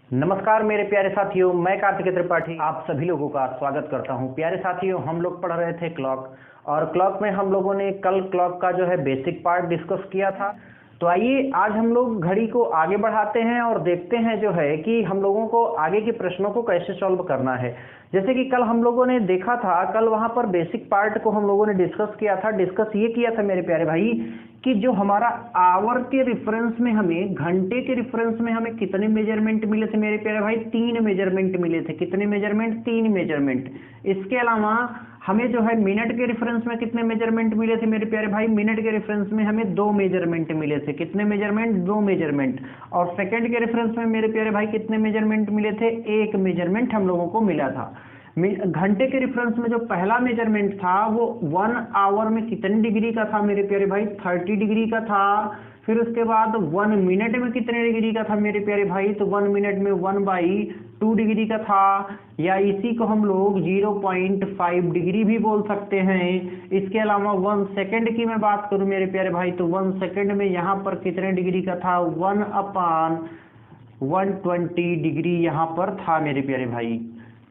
नमस्कार मेरे प्यारे साथियों, मैं कार्तिक त्रिपाठी आप सभी लोगों का स्वागत करता हूं। प्यारे साथियों, हम लोग पढ़ रहे थे क्लॉक, और क्लॉक में हम लोगों ने कल क्लॉक का जो है बेसिक पार्ट डिस्कस किया था। तो आइए आज हम लोग घड़ी को आगे बढ़ाते हैं और देखते हैं जो है कि हम लोगों को आगे के प्रश्नों को कैसे सॉल्व करना है। जैसे कि कल हम लोगों ने देखा था, कल वहां पर बेसिक पार्ट को हम लोगों ने डिस्कस किया था। डिस्कस ये किया था मेरे प्यारे भाई कि जो हमारा आवर के रेफरेंस में हमें, घंटे के रेफरेंस में हमें कितने मेजरमेंट मिले थे मेरे प्यारे भाई? 3 मेजरमेंट मिले थे। कितने मेजरमेंट? 3 मेजरमेंट। इसके अलावा हमें जो है मिनट के रेफरेंस में कितने मेजरमेंट मिले थे मेरे प्यारे भाई? मिनट के रेफरेंस में हमें 2 मेजरमेंट मिले थे। कितने मेजरमेंट? 2 मेजरमेंट। और सेकंड के रेफरेंस में मेरे प्यारे भाई कितने मेजरमेंट मिले थे? 1 मेजरमेंट हम लोगों को मिला था। घंटे के रेफरेंस में जो पहला मेजरमेंट था वो 1 आवर में कितने डिग्री का था मेरे प्यारे भाई? 30 डिग्री का था। फिर उसके बाद 1 मिनट में कितने डिग्री का था मेरे प्यारे भाई? तो 1 मिनट में 1/2 डिग्री का था, या इसी को हम लोग 0.5 डिग्री भी बोल सकते हैं। इसके अलावा 1 सेकंड की मैं बात करूं मेरे प्यारे भाई, तो 1 सेकंड में यहाँ पर कितने डिग्री का था? 1/120 डिग्री यहाँ पर था मेरे प्यारे भाई।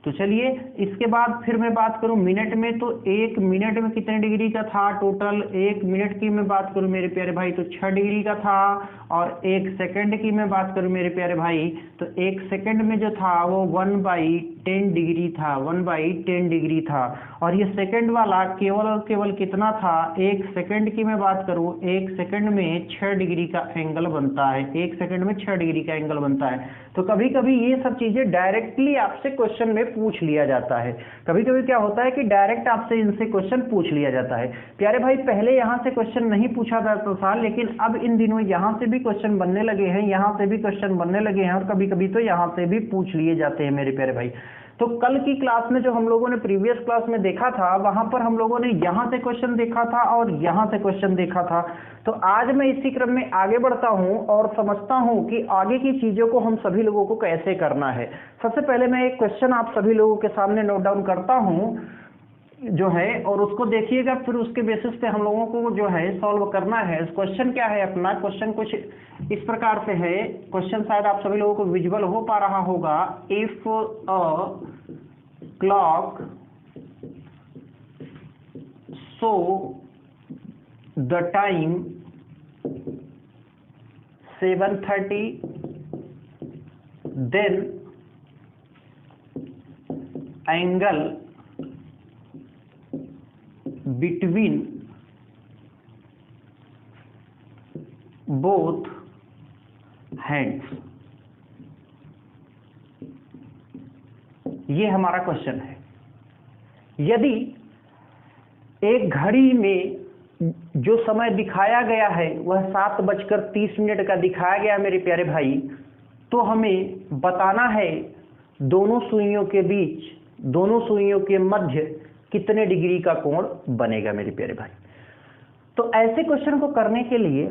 तो चलिए इसके बाद फिर मैं बात करूं मिनट में, तो 1 मिनट में कितने डिग्री का था टोटल? 1 मिनट की मैं बात करूं मेरे प्यारे भाई तो 6 डिग्री का था। और 1 सेकंड की मैं बात करूं मेरे प्यारे भाई तो 1 सेकंड में जो था वो 1/10 डिग्री था। 1/10 डिग्री था। और ये सेकंड वाला केवल और केवल कितना था? 1 सेकंड की मैं बात करूं, 1 सेकंड में 6 डिग्री का एंगल बनता है। 1 सेकंड में 6 डिग्री का एंगल बनता है। तो कभी कभी ये सब चीजें डायरेक्टली आपसे क्वेश्चन में पूछ लिया जाता है। कभी कभी क्या होता है कि डायरेक्ट आपसे इनसे क्वेश्चन पूछ लिया जाता है। प्यारे भाई, पहले यहाँ से क्वेश्चन नहीं पूछा जाता था, लेकिन अब इन दिनों यहाँ से भी क्वेश्चन बनने लगे हैं, यहाँ से भी क्वेश्चन बनने लगे हैं, और कभी कभी तो यहाँ से भी पूछ लिए जाते हैं मेरे प्यारे भाई। तो कल की क्लास में जो हम लोगों ने प्रीवियस क्लास में देखा था, वहां पर हम लोगों ने यहाँ से क्वेश्चन देखा था और यहाँ से क्वेश्चन देखा था। तो आज मैं इसी क्रम में आगे बढ़ता हूं और समझता हूं कि आगे की चीजों को हम सभी लोगों को कैसे करना है। सबसे पहले मैं एक क्वेश्चन आप सभी लोगों के सामने नोट डाउन करता हूं जो है, और उसको देखिएगा, फिर उसके बेसिस पे हम लोगों को जो है सॉल्व करना है। क्वेश्चन क्या है अपना? क्वेश्चन कुछ इस प्रकार से है। क्वेश्चन शायद आप सभी लोगों को विजुअल हो पा रहा होगा। If a clock show the time 7:30 then angle between both hands। ये हमारा क्वेश्चन है। यदि एक घड़ी में जो समय दिखाया गया है वह 7:30 का दिखाया गया मेरे प्यारे भाई, तो हमें बताना है दोनों सुइयों के बीच, दोनों सुइयों के मध्य कितने डिग्री का कोण बनेगा मेरे प्यारे भाई। तो ऐसे क्वेश्चन को करने के लिए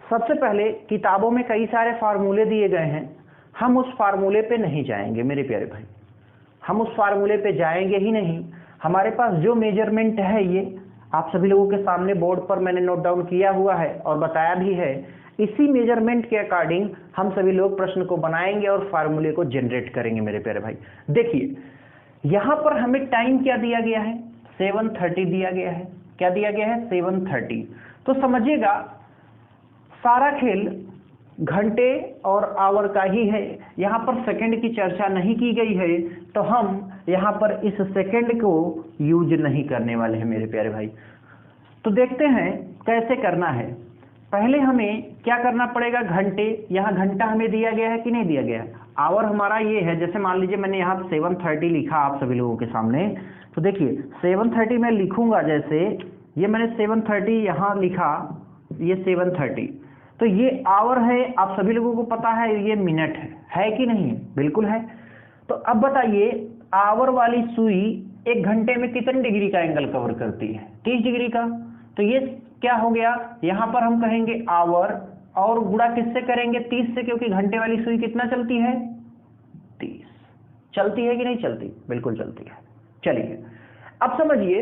सबसे पहले किताबों में कई सारे फार्मूले दिए गए हैं। हम उस फार्मूले पे नहीं जाएंगे मेरे प्यारे भाई, हम उस फार्मूले पे जाएंगे ही नहीं। हमारे पास जो मेजरमेंट है ये आप सभी लोगों के सामने बोर्ड पर मैंने नोट डाउन किया हुआ है और बताया भी है। इसी मेजरमेंट के अकॉर्डिंग हम सभी लोग प्रश्न को बनाएंगे और फार्मूले को जनरेट करेंगे मेरे प्यारे भाई। देखिए यहां पर हमें टाइम क्या दिया गया है? 7:30 दिया गया है। क्या दिया गया है? 7:30। तो समझिएगा सारा खेल घंटे और आवर का ही है। यहां पर सेकंड की चर्चा नहीं की गई है, तो हम यहां पर इस सेकंड को यूज नहीं करने वाले हैं मेरे प्यारे भाई। तो देखते हैं कैसे करना है। पहले हमें क्या करना पड़ेगा? घंटे, यहाँ घंटा हमें दिया गया है कि नहीं दिया गया? आवर हमारा ये है। जैसे मान लीजिए मैंने यहाँ 7:30 लिखा आप सभी लोगों के सामने, तो देखिए 7:30 मैं लिखूंगा। जैसे ये मैंने 7:30 यहाँ लिखा, ये 7:30, तो ये आवर है। आप सभी लोगों को पता है ये मिनट है कि नहीं? बिल्कुल है। तो अब बताइए आवर वाली सुई 1 घंटे में कितने डिग्री का एंगल कवर करती है? 30 डिग्री का। तो ये क्या हो गया? यहां पर हम कहेंगे आवर और गुणा किससे करेंगे? 30 से, क्योंकि घंटे वाली सुई कितना चलती है? 30। चलती है कि नहीं चलती? बिल्कुल चलती है। चलिए अब समझिए,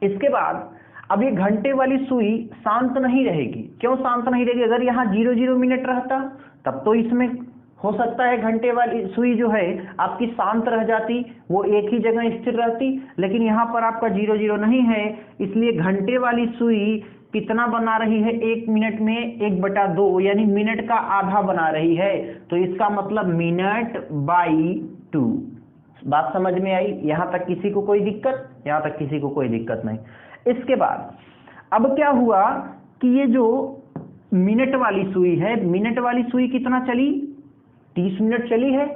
इसके बाद अब ये घंटे वाली सुई शांत नहीं रहेगी। क्यों शांत नहीं रहेगी? अगर यहाँ 00 मिनट रहता तब तो इसमें हो सकता है घंटे वाली सुई जो है आपकी शांत रह जाती, वो एक ही जगह स्थिर रहती, लेकिन यहाँ पर आपका 0 0 नहीं है, इसलिए घंटे वाली सुई कितना बना रही है 1 मिनट में 1/2, यानी मिनट का आधा बना रही है। तो इसका मतलब मिनट बाई 2। बात समझ में आई? यहां तक किसी को कोई दिक्कत? यहां तक किसी को कोई दिक्कत नहीं। इसके बाद अब क्या हुआ कि ये जो मिनट वाली सुई है, मिनट वाली सुई कितना चली? 30 मिनट चली है।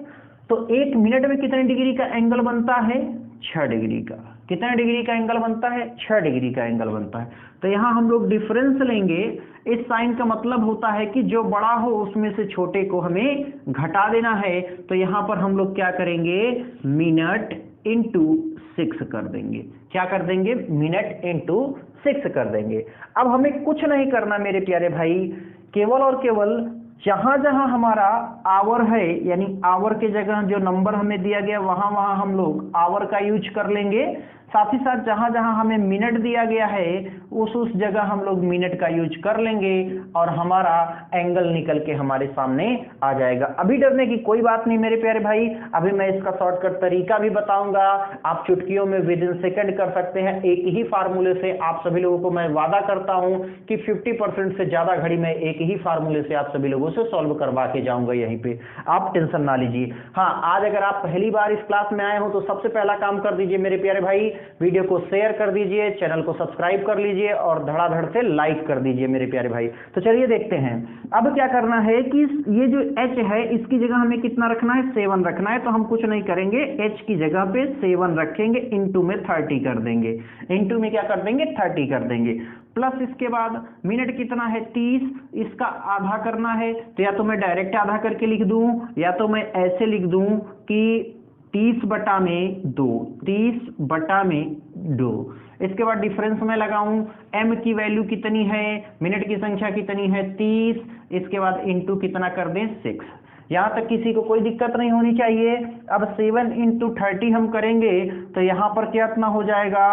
तो 1 मिनट में कितने डिग्री का एंगल बनता है? 6 डिग्री का। कितने डिग्री का एंगल बनता है? 6 डिग्री का एंगल बनता है। तो यहां हम लोग डिफरेंस लेंगे। इस साइन का मतलब होता है कि जो बड़ा हो उसमें से छोटे को हमें घटा देना है। तो यहां पर हम लोग क्या करेंगे? मिनट इंटू 6 कर देंगे। क्या कर देंगे? मिनट इंटू 6 कर देंगे। अब हमें कुछ नहीं करना मेरे प्यारे भाई, केवल और केवल जहां जहां हमारा आवर है, यानी आवर के जगह जो नंबर हमें दिया गया वहां वहां हम लोग आवर का यूज कर लेंगे। साथ ही साथ जहां जहां हमें मिनट दिया गया है उस जगह हम लोग मिनट का यूज कर लेंगे और हमारा एंगल निकल के हमारे सामने आ जाएगा। अभी डरने की कोई बात नहीं मेरे प्यारे भाई, अभी मैं इसका शॉर्टकट तरीका भी बताऊंगा। आप चुटकियों में विद इन सेकंड कर सकते हैं। एक ही फार्मूले से आप सभी लोगों को मैं वादा करता हूं कि 50% से ज्यादा घड़ी में एक ही फार्मूले से आप सभी लोगों से सॉल्व करवा के जाऊंगा यहीं पे, आप टेंशन ना लीजिए। हाँ, आज अगर आप पहली बार इस क्लास में आए हो तो सबसे पहला काम कर दीजिए मेरे प्यारे भाई, वीडियो को शेयर कर दीजिए, चैनल को सब्सक्राइब कर लीजिए और धड़ाधड़ से लाइक कर दीजिए मेरे प्यारे भाई। तो चलिए देखते हैं अब क्या करना है कि ये जो h है इसकी जगह हमें कितना रखना है? 7 रखना है। तो हम कुछ नहीं करेंगे, h की जगह पे 7 रखेंगे, इंटू में 30 कर देंगे। इंटू में क्या कर देंगे? 30 कर देंगे। प्लस इसके बाद मिनट कितना है? 30, इसका आधा करना है। तो या तो मैं डायरेक्ट आधा करके लिख दूं या तो मैं ऐसे लिख दूं कि 30/2, 30/2। इसके बाद डिफरेंस में लगाऊं, m की वैल्यू कितनी है? मिनट की संख्या कितनी है? 30। इसके बाद इंटू कितना कर दें? 6। यहां तक किसी को कोई दिक्कत नहीं होनी चाहिए। अब 7 × 30 हम करेंगे तो यहां पर कितना हो जाएगा?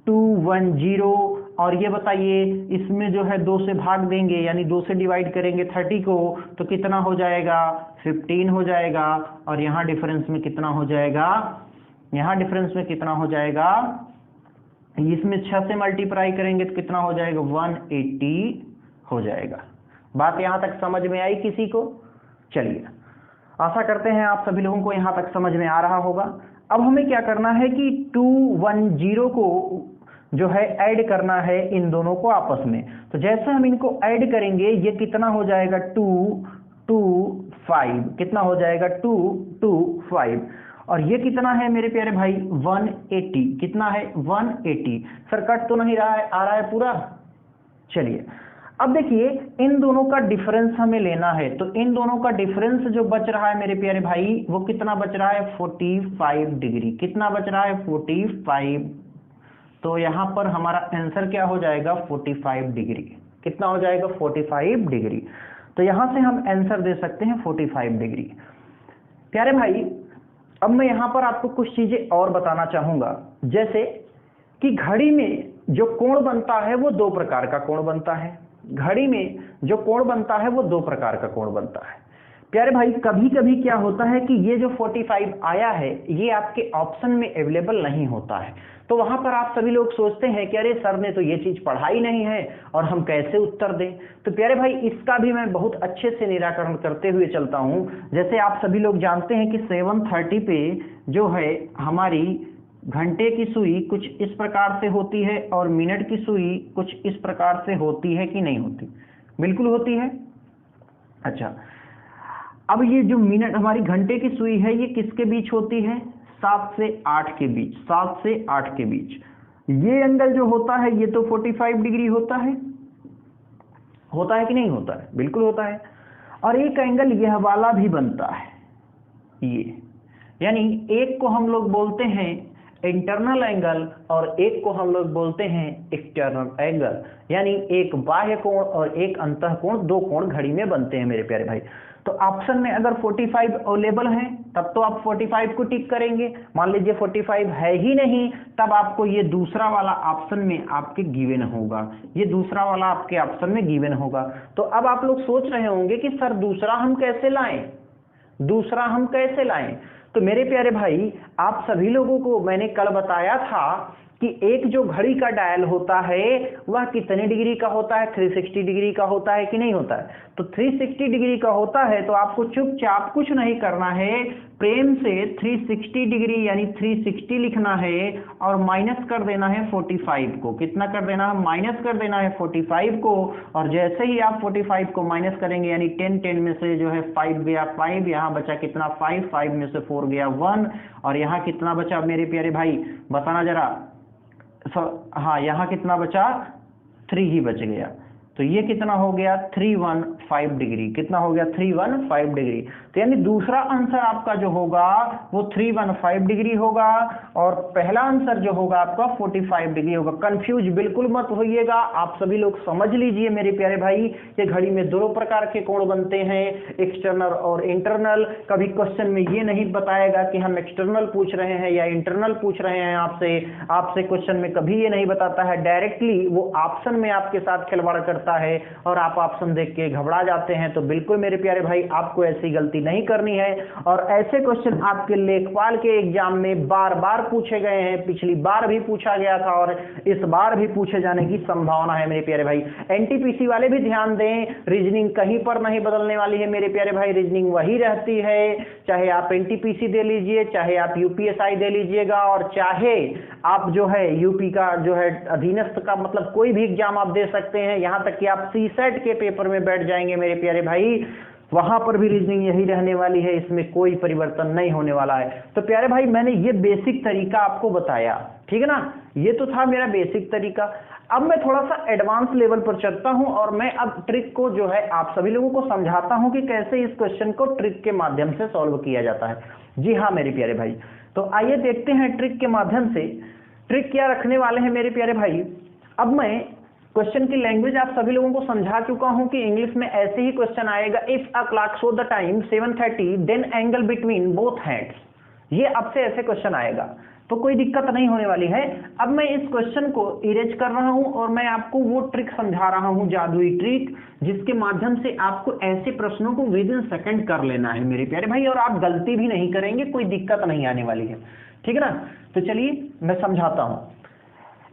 210। और ये बताइए इसमें जो है 2 से भाग देंगे, यानी 2 से डिवाइड करेंगे 30 को, तो कितना हो जाएगा? 15 हो जाएगा। और यहाँ डिफरेंस में कितना हो जाएगा? यहाँ डिफरेंस में कितना हो जाएगा? इसमें 6 से मल्टीप्लाई करेंगे तो कितना हो जाएगा? 180 हो जाएगा। बात यहाँ तक समझ में आई किसी को? चलिए, आशा करते हैं आप सभी लोगों को यहाँ तक समझ में आ रहा होगा। अब हमें क्या करना है कि 210 को जो है ऐड करना है इन दोनों को आपस में। तो जैसे हम इनको ऐड करेंगे ये कितना हो जाएगा? 2 2 5। कितना हो जाएगा? 2 2 5। और ये कितना है मेरे प्यारे भाई? 180। कितना है? 180। सर कट तो नहीं रहा है? आ रहा है पूरा? चलिए अब देखिए इन दोनों का डिफरेंस हमें लेना है। तो इन दोनों का डिफरेंस जो बच रहा है मेरे प्यारे भाई वो कितना बच रहा है? 45 डिग्री। कितना बच रहा है? 45। तो यहां पर हमारा आंसर क्या हो जाएगा? 45 डिग्री। कितना हो जाएगा? 45 डिग्री। तो यहां से हम आंसर दे सकते हैं 45 डिग्री। प्यारे भाई अब मैं यहां पर आपको कुछ चीजें और बताना चाहूंगा, जैसे कि घड़ी में जो कोण बनता है वो 2 प्रकार का कोण बनता है। घड़ी में जो कोण बनता है वो 2 प्रकार का कोण बनता है। प्यारे भाई कभी कभी क्या होता है कि ये जो 45 आया है ये आपके ऑप्शन में अवेलेबल नहीं होता है। तो वहां पर आप सभी लोग सोचते हैं कि अरे सर ने तो ये चीज पढ़ाई नहीं है और हम कैसे उत्तर दें। तो प्यारे भाई इसका भी मैं बहुत अच्छे से निराकरण करते हुए चलता हूं। जैसे आप सभी लोग जानते हैं कि 7:30 पे जो है हमारी घंटे की सुई कुछ इस प्रकार से होती है और मिनट की सुई कुछ इस प्रकार से होती है कि नहीं होती? बिल्कुल होती है। अच्छा, अब ये जो मिनट हमारी घंटे की सुई है ये किसके बीच होती है? 7 से 8 के बीच। 7 से 8 के बीच ये एंगल जो होता है ये तो 45 डिग्री होता है कि नहीं होता है? बिल्कुल होता है। और एक एंगल यह वाला भी बनता है, ये, यानी एक को हम लोग बोलते हैं इंटरनल एंगल और एक को हम लोग बोलते हैं एक्सटर्नल एंगल, यानी एक बाह्य कोण और एक अंतः कोण, 2 कोण घड़ी में बनते हैं मेरे प्यारे भाई। तो ऑप्शन में अगर 45 अवेलेबल है तब तो आप 45 को टिक करेंगे। मान लीजिए 45 है ही नहीं तब आपको ये दूसरा वाला ऑप्शन में आपके गिवन होगा, ये दूसरा वाला आपके ऑप्शन में गिवन होगा। तो अब आप लोग सोच रहे होंगे कि सर दूसरा हम कैसे लाएं? दूसरा हम कैसे लाएं? तो मेरे प्यारे भाई, आप सभी लोगों को मैंने कल बताया था कि एक जो घड़ी का डायल होता है वह कितने डिग्री का होता है? 360 डिग्री का होता है कि नहीं होता है? तो 360 डिग्री का होता है, तो आपको चुपचाप कुछ नहीं करना है, प्रेम से 360 डिग्री यानी 360 लिखना है और माइनस कर देना है 45 को। कितना कर देना है? माइनस कर देना है 45 को। और जैसे ही आप 45 को माइनस करेंगे यानी 10 में से जो है 5 गया 5, यहाँ बचा कितना? 5 में से 4 गया 1, और यहाँ कितना बचा मेरे प्यारे भाई? बताना जरा। हाँ, यहाँ कितना बचा? 3 ही बच गया। तो ये कितना हो गया? 315 डिग्री। कितना हो गया? 315 डिग्री। तो यानी दूसरा आंसर आपका जो होगा वो 315 डिग्री होगा, और पहला आंसर जो होगा आपका 45 डिग्री होगा। कंफ्यूज बिल्कुल मत होइएगा, आप सभी लोग समझ लीजिए मेरे प्यारे भाई, ये घड़ी में दो प्रकार के कोण बनते हैं, एक्सटर्नल और इंटरनल। कभी क्वेश्चन में ये नहीं बताएगा कि हम एक्सटर्नल पूछ रहे हैं या इंटरनल पूछ रहे हैं आपसे क्वेश्चन में कभी ये नहीं बताता है, डायरेक्टली वो ऑप्शन में आपके साथ खिलवाड़ करता है और आप ऑप्शन देख के घबरा जाते हैं। तो बिल्कुल मेरे प्यारे भाई, आपको ऐसी गलती नहीं करनी है। और ऐसे क्वेश्चन आपके लेखपाल के एग्जाम में बार बार पूछे गए हैं, पिछली बार भी पूछा गया था और इस बार भी पूछे जाने की संभावना है मेरे प्यारे भाई। एनटीपीसी वाले भी ध्यान दें, रीजनिंग कहीं पर नहीं बदलने वाली है मेरे प्यारे भाई, रीजनिंग वही रहती है। चाहे आप एनटीपीसी दे लीजिए, चाहे आप यूपीएसआई दे लीजिएगा, और चाहे आप जो है यूपी का जो है अधीनस्थ का मतलब कोई भी एग्जाम आप दे सकते हैं, यहां तक कि आप सीसेट के पेपर में बैठ जाएंगे मेरे प्यारे भाई, वहां पर भी रीजनिंग यही रहने वाली है, इसमें कोई परिवर्तन नहीं होने वाला है। तो प्यारे भाई, मैंने ये बेसिक तरीका आपको बताया, ठीक है ना? ये तो था मेरा बेसिक तरीका। अब मैं थोड़ा सा एडवांस लेवल पर चलता हूं और मैं अब ट्रिक को जो है आप सभी लोगों को समझाता हूं कि कैसे इस क्वेश्चन को ट्रिक के माध्यम से सॉल्व किया जाता है। जी हाँ मेरे प्यारे भाई, तो आइए देखते हैं ट्रिक के माध्यम से। ट्रिक क्या रखने वाले हैं मेरे प्यारे भाई? अब मैं क्वेश्चन की लैंग्वेज आप सभी लोगों को समझा चुका हूं कि इंग्लिश में ऐसे ही क्वेश्चन आएगा, if a clock show the time 7:30 then angle between both hands. ये अब से ऐसे क्वेश्चन आएगा, तो कोई दिक्कत नहीं होने वाली है। अब मैं इस क्वेश्चन को इरेज कर रहा हूं और मैं आपको वो ट्रिक समझा रहा हूं, जादुई ट्रिक, जिसके माध्यम से आपको ऐसे प्रश्नों को विद इन सेकंड कर लेना है मेरे प्यारे भाई, और आप गलती भी नहीं करेंगे, कोई दिक्कत नहीं आने वाली है, ठीक है ना? तो चलिए मैं समझाता हूं।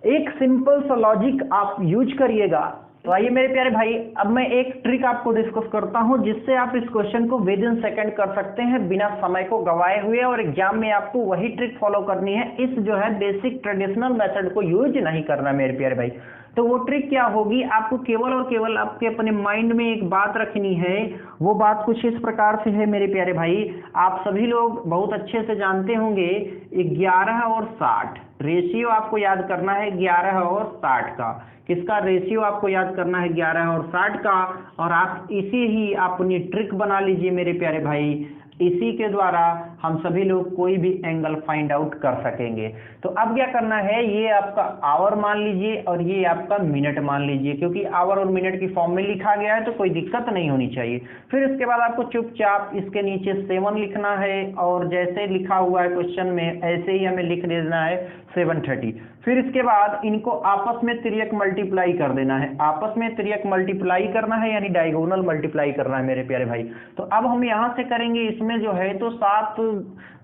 एक सिंपल सा लॉजिक आप यूज करिएगा। तो आइए मेरे प्यारे भाई, अब मैं एक ट्रिक आपको डिस्कस करता हूं जिससे आप इस क्वेश्चन को विद इन सेकंड कर सकते हैं बिना समय को गवाए हुए, और एग्जाम में आपको वही ट्रिक फॉलो करनी है, इस जो है बेसिक ट्रेडिशनल मेथड को यूज नहीं करना मेरे प्यारे भाई। तो वो ट्रिक क्या होगी? आपको केवल और केवल आपके अपने माइंड में एक बात रखनी है। वो बात कुछ इस प्रकार से है मेरे प्यारे भाई, आप सभी लोग बहुत अच्छे से जानते होंगे 11 और 60 रेशियो आपको याद करना है, 11 और 60 का। किसका रेशियो आपको याद करना है? 11 और 60 का। और आप इसी ही अपनी ट्रिक बना लीजिए मेरे प्यारे भाई, इसी के द्वारा हम सभी लोग कोई भी एंगल फाइंड आउट कर सकेंगे। तो अब क्या करना है, ये आपका आवर मान लीजिए और ये आपका मिनट मान लीजिए, क्योंकि आवर और मिनट की फॉर्म में लिखा गया है तो कोई दिक्कत नहीं होनी चाहिए। फिर इसके बाद आपको चुपचाप इसके नीचे 7 लिखना है, और जैसे लिखा हुआ है क्वेश्चन में ऐसे ही हमें लिख देना है 7:30। फिर इसके बाद इनको आपस में तिर्यक मल्टीप्लाई कर देना है, आपस में तिर्यक मल्टीप्लाई करना है यानी डायगोनल मल्टीप्लाई करना है मेरे प्यारे भाई। तो अब हम यहां से करेंगे, इसमें जो है तो 7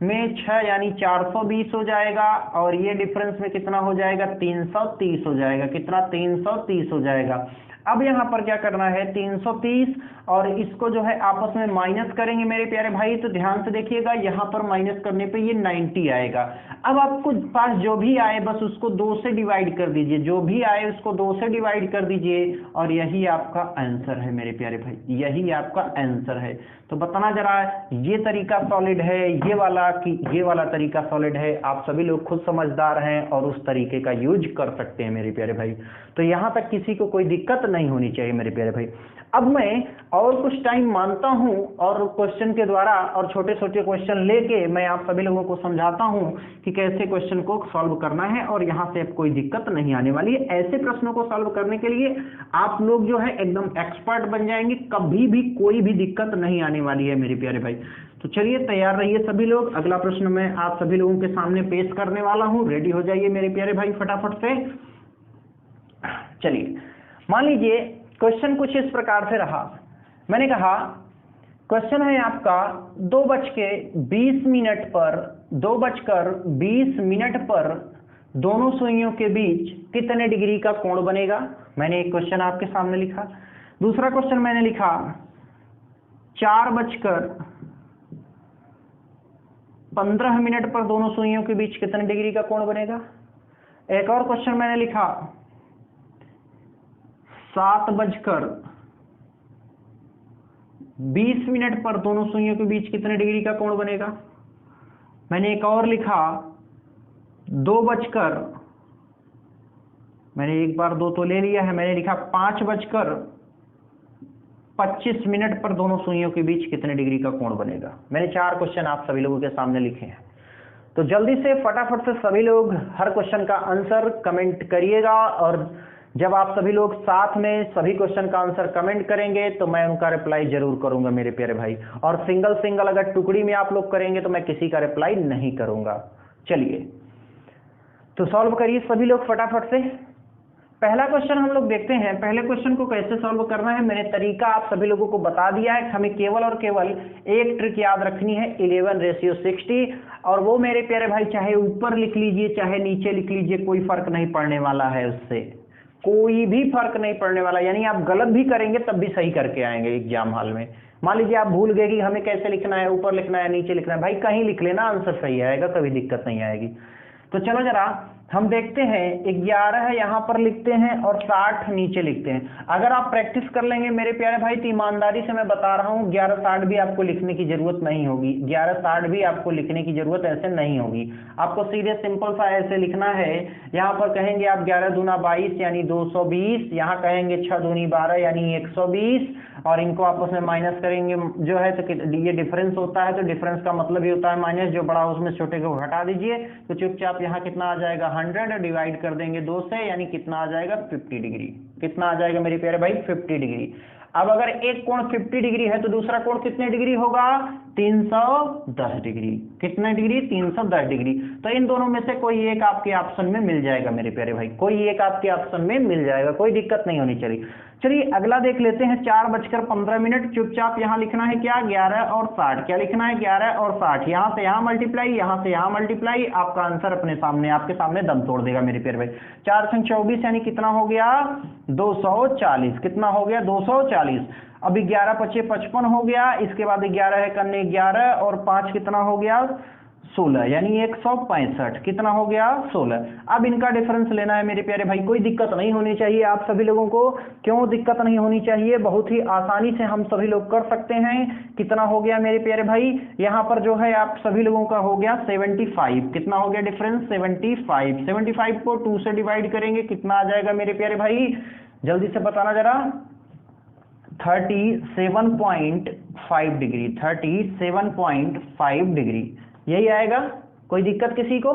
में 6 यानी 420 हो जाएगा, और ये डिफरेंस में कितना हो जाएगा? 330 हो जाएगा। कितना? 330 हो जाएगा। अब यहाँ पर क्या करना है? 330 और इसको जो है आपस में माइनस करेंगे मेरे प्यारे भाई। तो ध्यान से देखिएगा, यहाँ पर माइनस करने पे ये 90 आएगा। अब आपको पास जो भी आए बस उसको 2 से डिवाइड कर दीजिए, जो भी आए उसको 2 से डिवाइड कर दीजिए, और यही आपका आंसर है मेरे प्यारे भाई, यही आपका आंसर है। तो बताना जरा, ये तरीका सॉलिड है ये वाला कि ये वाला तरीका सॉलिड है? आप सभी लोग खुद समझदार हैं और उस तरीके का यूज कर सकते हैं मेरे प्यारे भाई। तो यहाँ तक किसी को कोई दिक्कत नहीं होनी चाहिए मेरे प्यारे भाई। अब मैं और कुछ टाइम मानता हूं और क्वेश्चन के द्वारा और छोटे छोटे क्वेश्चन लेके मैं आप सभी लोगों को समझाता हूं कि कैसे क्वेश्चन को सॉल्व करना है, और यहां से अब कोई दिक्कत नहीं आने वाली है। ऐसे प्रश्नों को सॉल्व करने के लिए आप लोग जो है एकदम एक्सपर्ट बन जाएंगे, कभी भी कोई भी दिक्कत नहीं आने वाली है मेरे प्यारे भाई। तो चलिए तैयार रहिए सभी लोग, अगला प्रश्न मैं आप सभी लोगों के सामने पेश करने वाला हूं। रेडी हो जाइए मेरे प्यारे भाई फटाफट से। चलिए मान लीजिए क्वेश्चन कुछ इस प्रकार से रहा। मैंने कहा क्वेश्चन है आपका 2:20 पर दोनों सुइयों के बीच कितने डिग्री का कोण बनेगा। मैंने एक क्वेश्चन आपके सामने लिखा। दूसरा क्वेश्चन मैंने लिखा 4:15 पर दोनों सुइयों के बीच कितने डिग्री का कोण बनेगा। एक और क्वेश्चन मैंने लिखा 7:20 पर दोनों सुइयों के बीच कितने डिग्री का कोण बनेगा। मैंने एक और लिखा 2 मैंने एक बार 2 तो ले लिया है। मैंने लिखा 5:25 पर दोनों सुइयों के बीच कितने डिग्री का कोण बनेगा। मैंने 4 क्वेश्चन आप सभी लोगों के सामने लिखे हैं। तो जल्दी से फटाफट से सभी लोग हर क्वेश्चन का आंसर कमेंट करिएगा, और जब आप सभी लोग साथ में सभी क्वेश्चन का आंसर कमेंट करेंगे तो मैं उनका रिप्लाई जरूर करूंगा मेरे प्यारे भाई। और सिंगल अगर टुकड़ी में आप लोग करेंगे तो मैं किसी का रिप्लाई नहीं करूंगा। चलिए तो सॉल्व करिए सभी लोग फटाफट से। पहला क्वेश्चन हम लोग देखते हैं। पहले क्वेश्चन को कैसे सॉल्व करना है मैंने तरीका आप सभी लोगों को बता दिया है। हमें केवल और केवल एक ट्रिक याद रखनी है 11:60, और वो मेरे प्यारे भाई चाहे ऊपर लिख लीजिए चाहे नीचे लिख लीजिए, कोई फर्क नहीं पड़ने वाला है, उससे कोई भी फर्क नहीं पड़ने वाला। यानी आप गलत भी करेंगे तब भी सही करके आएंगे एग्जाम हॉल में। मान लीजिए आप भूल गए कि हमें कैसे लिखना है, ऊपर लिखना है नीचे लिखना है, भाई कहीं लिख लेना, आंसर सही आएगा, कभी दिक्कत नहीं आएगी। तो चलो जरा हम देखते हैं 11 यहाँ पर लिखते हैं और 60 नीचे लिखते हैं। अगर आप प्रैक्टिस कर लेंगे मेरे प्यारे भाई तो ईमानदारी से मैं बता रहा हूँ 11:60 भी आपको लिखने की जरूरत नहीं होगी। 11:60 भी आपको लिखने की जरूरत ऐसे नहीं होगी। आपको सीधे सिंपल सा ऐसे लिखना है। यहाँ पर कहेंगे आप 11 दूना 22 यानी 220, यहाँ कहेंगे 6 दूनी 12 यानी 120, और इनको आपस में माइनस करेंगे जो है तो ये डिफरेंस होता है, तो डिफरेंस का मतलब ये होता है माइनस, जो बड़ा उसमें छोटे को हटा दीजिए। तो चुपचाप यहाँ कितना आ जाएगा 100, डिवाइड कर देंगे 2 से, यानी कितना आ जाएगा 50 डिग्री। कितना आ जाएगा मेरे प्यारे भाई 50 डिग्री। अब अगर एक कोण 50 डिग्री है तो दूसरा कोण कितने डिग्री होगा 310 डिग्री। कितने डिग्री 310 डिग्री। तो इन दोनों में से कोई एक आपके ऑप्शन में मिल जाएगा मेरे प्यारे भाई, कोई एक आपके ऑप्शन में मिल जाएगा, कोई दिक्कत नहीं होनी चाहिए। चलिए अगला देख लेते हैं 4:15। चुपचाप यहाँ लिखना है क्या 11 और 60। क्या लिखना है 11 और 60। यहाँ से यहाँ मल्टीप्लाई, यहाँ से यहाँ मल्टीप्लाई, आपका आंसर अपने सामने आपके सामने दम तोड़ देगा मेरे प्यारे भाई। 4 × 24 यानी कितना हो गया 240। कितना हो गया 240। अब 11 × 5 = 55 हो गया। इसके बाद 11 है करने 11 और 5 कितना हो गया 16 यानी 165। कितना हो गया 16। अब इनका डिफरेंस लेना है मेरे प्यारे भाई। कोई दिक्कत नहीं होनी चाहिए आप सभी लोगों को। क्यों दिक्कत नहीं होनी चाहिए, बहुत ही आसानी से हम सभी लोग कर सकते हैं। कितना हो गया मेरे प्यारे भाई, यहाँ पर जो है आप सभी लोगों का हो गया 75। कितना हो गया डिफरेंस 75। 75 को 2 से डिवाइड करेंगे, कितना आ जाएगा मेरे प्यारे भाई, जल्दी से बताना जरा 37.5 डिग्री। 37.5 डिग्री यही आएगा। कोई दिक्कत किसी को।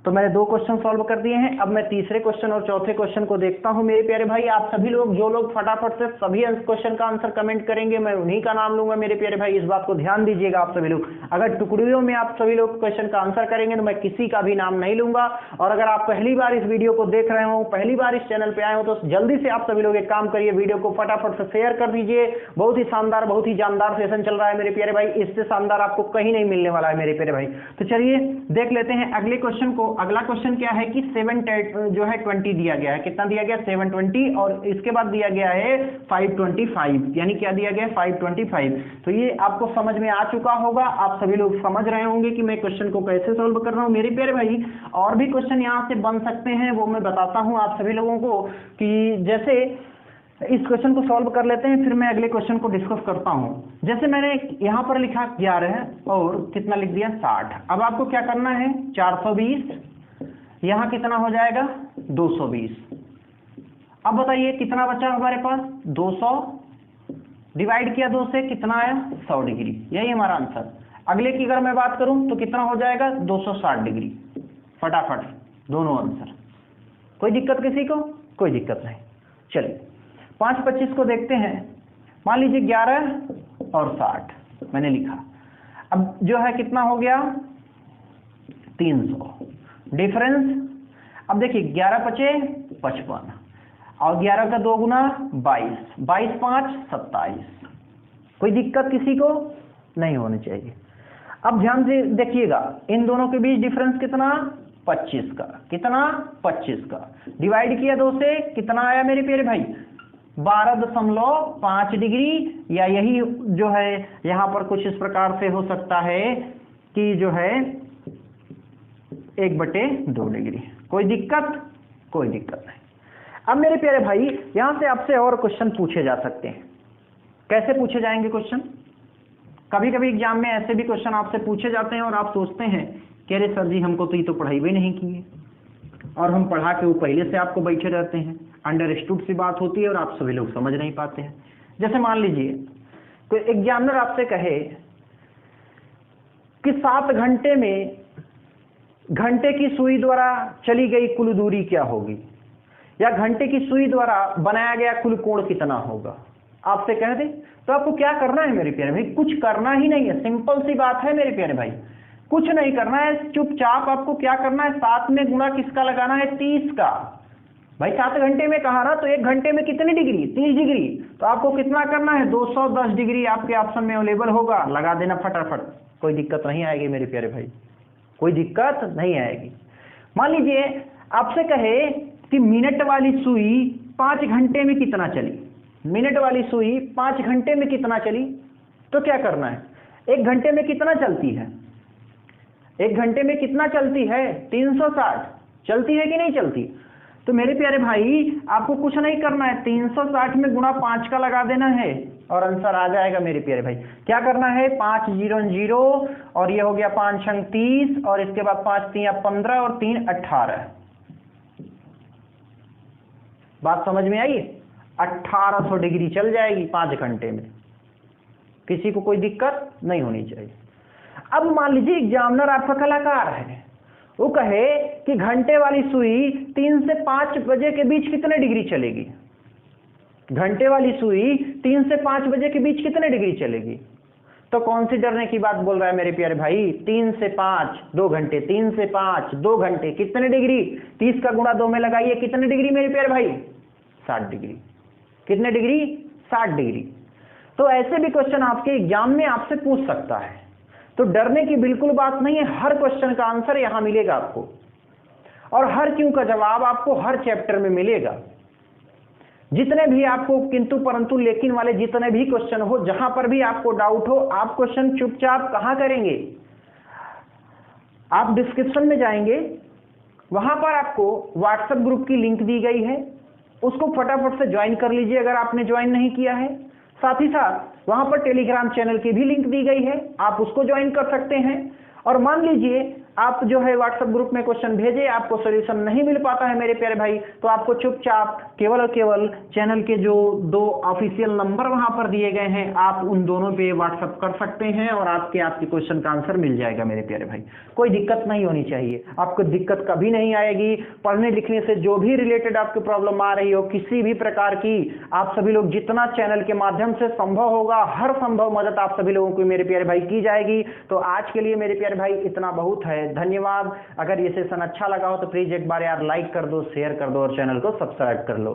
तो मैंने 2 क्वेश्चन सॉल्व कर दिए हैं। अब मैं तीसरे क्वेश्चन और चौथे क्वेश्चन को देखता हूं मेरे प्यारे भाई। आप सभी लोग जो लोग फटाफट से सभी क्वेश्चन का आंसर कमेंट करेंगे मैं उन्हीं का नाम लूंगा मेरे प्यारे भाई। इस बात को ध्यान दीजिएगा आप सभी लोग। अगर टुकड़ियों में आप सभी लोग क्वेश्चन का आंसर करेंगे तो मैं किसी का भी नाम नहीं लूंगा। और अगर आप पहली बार इस वीडियो को देख रहे हो, पहली बार इस चैनल पे आए हो, तो जल्दी से आप सभी लोग एक काम करिए, वीडियो को फटाफट से शेयर कर दीजिए। बहुत ही शानदार बहुत ही जानदार सेशन चल रहा है मेरे प्यारे भाई। इससे शानदार आपको कहीं नहीं मिलने वाला है मेरे प्यारे भाई। तो चलिए देख लेते हैं अगले क्वेश्चन को। अगला क्वेश्चन क्या है कि 720 दिया गया है। कितना दिया गया 720, और इसके बाद दिया गया है 525। यानी क्या दिया गया 525। तो ये आपको समझ में आ चुका होगा। आप सभी लोग समझ रहे होंगे कि मैं क्वेश्चन को कैसे सॉल्व कर रहा हूं मेरे प्यारे भाई। और भी क्वेश्चन यहां से बन सकते हैं, वो मैं बताता हूं आप सभी लोगों को। कि जैसे इस क्वेश्चन को सॉल्व कर लेते हैं, फिर मैं अगले क्वेश्चन को डिस्कस करता हूं। जैसे मैंने यहां पर लिखा 11 और कितना लिख दिया 60। अब आपको क्या करना है 420, यहां कितना हो जाएगा 220। अब बताइए कितना बचा हमारे पास 200, डिवाइड किया 2 से, कितना आया 100 डिग्री। यही हमारा आंसर। अगले की अगर मैं बात करूं तो कितना हो जाएगा 260 डिग्री। फटाफट दोनों आंसर। कोई दिक्कत किसी को, कोई दिक्कत नहीं। चलिए 5:25 को देखते हैं। मान लीजिए 11 और 60 मैंने लिखा। अब जो है कितना हो गया 300 डिफरेंस। अब देखिए 11 × 5 = 55 और 11 का 2 गुना 22, 22 × 5 = 27। कोई दिक्कत किसी को नहीं होनी चाहिए। अब ध्यान से देखिएगा, इन दोनों के बीच डिफरेंस कितना, 25 का, कितना 25 का, डिवाइड किया 2 से, कितना आया मेरे प्यारे भाई, 12.5 डिग्री, या यही जो है यहां पर कुछ इस प्रकार से हो सकता है कि जो है 1/2 डिग्री। कोई दिक्कत, कोई दिक्कत नहीं। अब मेरे प्यारे भाई यहां से आपसे और क्वेश्चन पूछे जा सकते हैं। कैसे पूछे जाएंगे क्वेश्चन? कभी कभी एग्जाम में ऐसे भी क्वेश्चन आपसे पूछे जाते हैं और आप सोचते हैं कि अरे सर जी हमको तो ये तो पढ़ाई भी नहीं की है, और हम पढ़ा के वो पहले से आपको बैठे रहते हैं, अंडरस्टूड सी बात होती है और आप सभी लोग समझ नहीं पाते हैं। जैसे मान लीजिए कोई एग्जामिनर आपसे कहे कि 7 घंटे में घंटे की सुई द्वारा चली गई कुल दूरी क्या होगी, या घंटे की सुई द्वारा बनाया गया कुल कोण कितना होगा, आपसे कह दे, तो आपको क्या करना है मेरे प्यारे भाई? कुछ करना ही नहीं है, सिंपल सी बात है मेरे प्यारे भाई, कुछ नहीं करना है, चुपचाप आपको क्या करना है, 7 में गुणा किसका लगाना है, 30 का। भाई 7 घंटे में कहा ना, तो 1 घंटे में कितनी डिग्री, 30 डिग्री, तो आपको कितना करना है, 210 डिग्री आपके ऑप्शन में अवेलेबल होगा, लगा देना फटाफट, कोई दिक्कत नहीं आएगी मेरे प्यारे भाई, कोई दिक्कत नहीं आएगी। मान लीजिए आपसे कहे कि मिनट वाली सुई 5 घंटे में कितना चली, मिनट वाली सुई 5 घंटे में कितना चली, तो क्या करना है, 1 घंटे में कितना चलती है, 1 घंटे में कितना चलती है, 360 चलती है कि नहीं चलती? तो मेरे प्यारे भाई आपको कुछ नहीं करना है, 360 में गुणा 5 का लगा देना है और आंसर आ जाएगा मेरे प्यारे भाई। क्या करना है, 5 0 0 और ये हो गया 5 छंग 30 और इसके बाद 5 3 15 और 3 18। बात समझ में आई? 1800 डिग्री चल जाएगी 5 घंटे में, किसी को कोई दिक्कत नहीं होनी चाहिए। अब मान लीजिए एग्जामिनर आपका कलाकार है, वो कहे कि घंटे वाली सुई 3 से 5 बजे के बीच कितने डिग्री चलेगी, घंटे वाली सुई 3 से 5 बजे के बीच कितने डिग्री चलेगी, तो कौन सी डरने की बात बोल रहा है मेरे प्यारे भाई, 3 से 5 2 घंटे, 3 से 5 2 घंटे, कितने डिग्री, 30 का गुणा 2 में लगाइए, कितने डिग्री मेरे प्यारे भाई, 60 डिग्री, कितने डिग्री, 60 डिग्री। तो ऐसे भी क्वेश्चन आपके एग्जाम में आपसे पूछ सकता है, तो डरने की बिल्कुल बात नहीं है, हर क्वेश्चन का आंसर यहां मिलेगा आपको, और हर क्यों का जवाब आपको हर चैप्टर में मिलेगा। जितने भी आपको किंतु परंतु लेकिन वाले जितने भी क्वेश्चन हो, जहां पर भी आपको डाउट हो, आप क्वेश्चन चुपचाप कहां करेंगे, आप डिस्क्रिप्शन में जाएंगे, वहां पर आपको व्हाट्सएप ग्रुप की लिंक दी गई है, उसको फटाफट से ज्वाइन कर लीजिए अगर आपने ज्वाइन नहीं किया है। साथ ही साथ वहां पर टेलीग्राम चैनल की भी लिंक दी गई है, आप उसको ज्वाइन कर सकते हैं। और मान लीजिए आप जो है व्हाट्सएप ग्रुप में क्वेश्चन भेजे, आपको सॉल्यूशन नहीं मिल पाता है मेरे प्यारे भाई, तो आपको चुपचाप केवल और केवल चैनल के जो 2 ऑफिशियल नंबर वहां पर दिए गए हैं, आप उन दोनों पे व्हाट्सएप कर सकते हैं और आपके क्वेश्चन का आंसर मिल जाएगा मेरे प्यारे भाई। कोई दिक्कत नहीं होनी चाहिए, आपको दिक्कत कभी नहीं आएगी। पढ़ने लिखने से जो भी रिलेटेड आपकी प्रॉब्लम आ रही हो, किसी भी प्रकार की, आप सभी लोग जितना चैनल के माध्यम से संभव होगा, हर संभव मदद आप सभी लोगों को मेरे प्यारे भाई की जाएगी। तो आज के लिए मेरे प्यारे भाई इतना बहुत है, धन्यवाद। अगर ये सेशन अच्छा लगा हो तो प्लीज एक बार यार लाइक कर दो, शेयर कर दो और चैनल को सब्सक्राइब कर लो।